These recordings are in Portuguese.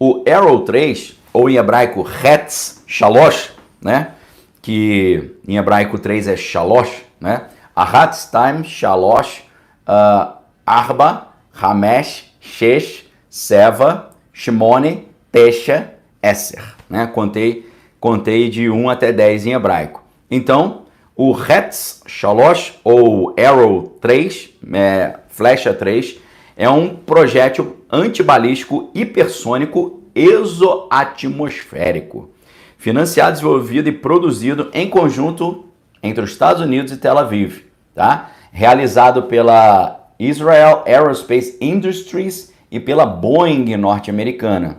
O Arrow 3, ou em hebraico Hetz Shalosh, né? Que em hebraico 3 é Shalosh, né? Ahat, Stam, Shalosh, Arba, Hamesh, Shesh, Seva, Shimone, Tesha, Esser, né? Contei de 1 até 10 em hebraico. Então, o Hetz Shalosh, ou Arrow 3, Flecha 3, é um projétil antibalístico hipersônico exoatmosférico, financiado, desenvolvido e produzido em conjunto entre os Estados Unidos e Tel Aviv, tá? Realizado pela Israel Aerospace Industries e pela Boeing norte-americana,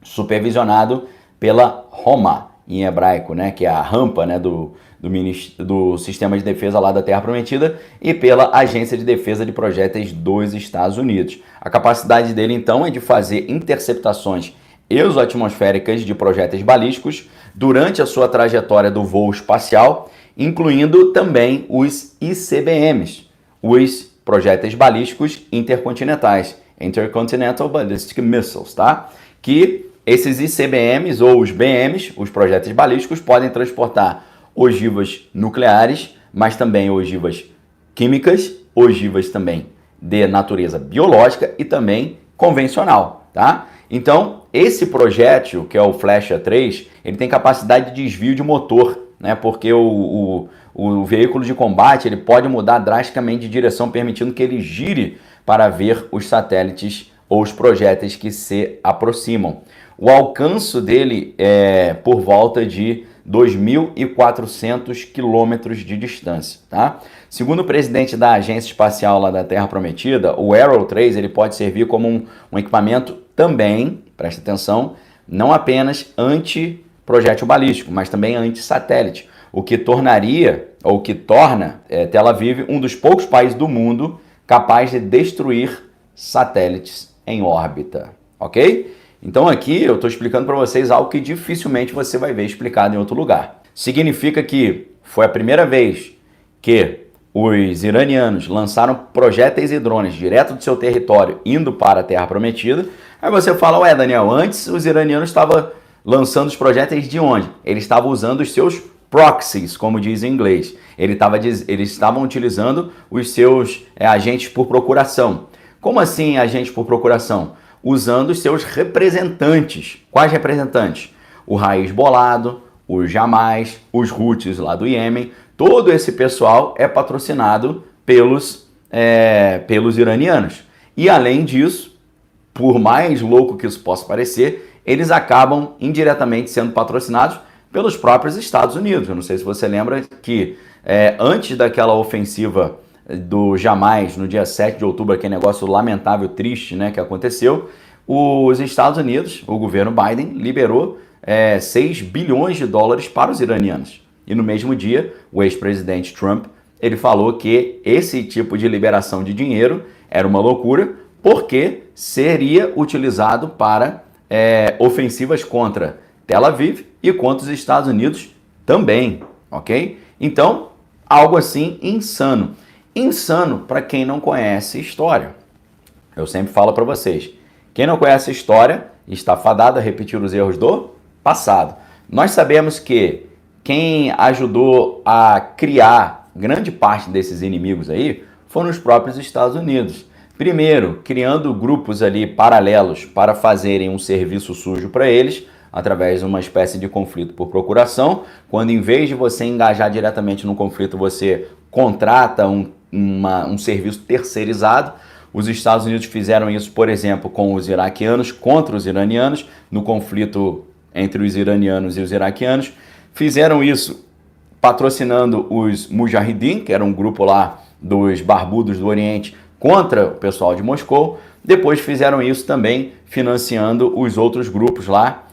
supervisionado pela ROMA, em hebraico, né, que é a rampa, né, do Sistema de Defesa lá da Terra Prometida, e pela Agência de Defesa de Projéteis dos Estados Unidos. A capacidade dele, então, é de fazer interceptações exoatmosféricas de projéteis balísticos durante a sua trajetória do voo espacial, incluindo também os ICBMs, os projéteis balísticos intercontinentais, Intercontinental Ballistic Missiles, tá? Que esses ICBMs ou os BMs, os projéteis balísticos, podem transportar ogivas nucleares, mas também ogivas químicas, ogivas também de natureza biológica e também convencional, tá? Então, esse projétil, que é o Flecha 3, ele tem capacidade de desvio de motor, né? Porque o veículo de combate ele pode mudar drasticamente de direção, permitindo que ele gire para ver os satélites ou os projéteis que se aproximam. O alcance dele é por volta de 2.400 quilômetros de distância, tá? Segundo o presidente da Agência Espacial lá da Terra Prometida, o Arrow 3 ele pode servir como um equipamento também, presta atenção, não apenas anti-projétil balístico, mas também anti-satélite, o que torna Tel Aviv um dos poucos países do mundo capaz de destruir satélites em órbita, ok? Então aqui eu estou explicando para vocês algo que dificilmente você vai ver explicado em outro lugar. Significa que foi a primeira vez que os iranianos lançaram projéteis e drones direto do seu território indo para a Terra Prometida. Aí você fala, ué Daniel, antes os iranianos estavam lançando os projéteis de onde? Eles estavam usando os seus proxies, como diz em inglês. Eles estavam utilizando os seus agentes por procuração. Como assim agentes por procuração? Usando os seus representantes. Quais representantes? O Raiz Bolado, os Jamais, os Houthis lá do Iêmen. Todo esse pessoal é patrocinado pelos iranianos. E além disso, por mais louco que isso possa parecer, eles acabam indiretamente sendo patrocinados pelos próprios Estados Unidos. Eu não sei se você lembra que antes daquela ofensiva do Jamais, no dia 7 de outubro, aquele negócio lamentável, triste, né, que aconteceu, os Estados Unidos, o governo Biden, liberou 6 bilhões de dólares para os iranianos. E no mesmo dia, o ex-presidente Trump, ele falou que esse tipo de liberação de dinheiro era uma loucura, porque seria utilizado para ofensivas contra Tel Aviv e contra os Estados Unidos também, ok? Então, algo assim insano. Insano para quem não conhece história. Eu sempre falo para vocês, quem não conhece história está fadado a repetir os erros do passado. Nós sabemos que quem ajudou a criar grande parte desses inimigos aí foram os próprios Estados Unidos. Primeiro, criando grupos ali paralelos para fazerem um serviço sujo para eles, através de uma espécie de conflito por procuração, quando em vez de você engajar diretamente no conflito, você contrata um serviço terceirizado. Os Estados Unidos fizeram isso, por exemplo, com os iraquianos contra os iranianos, no conflito entre os iranianos e os iraquianos. Fizeram isso patrocinando os Mujahideen, que era um grupo lá dos barbudos do Oriente, contra o pessoal de Moscou. Depois fizeram isso também financiando os outros grupos lá,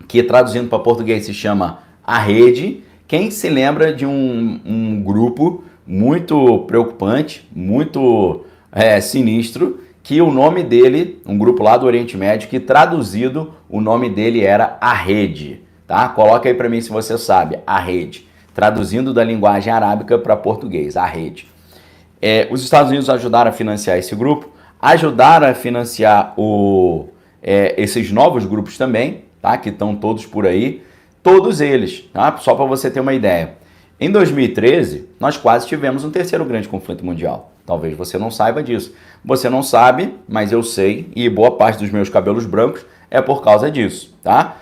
que traduzindo para português se chama A Rede. Quem se lembra de um grupo muito preocupante, muito sinistro, que o nome dele, um grupo lá do Oriente Médio, que traduzido o nome dele era A Rede, tá? Coloca aí para mim se você sabe, A Rede, traduzindo da linguagem arábica para português, A Rede. Os Estados Unidos ajudaram a financiar esse grupo, ajudaram a financiar esses novos grupos também, tá? Que estão todos por aí, todos eles, tá? Só para você ter uma ideia. Em 2013, nós quase tivemos um terceiro grande conflito mundial. Talvez você não saiba disso. Você não sabe, mas eu sei, e boa parte dos meus cabelos brancos é por causa disso, tá?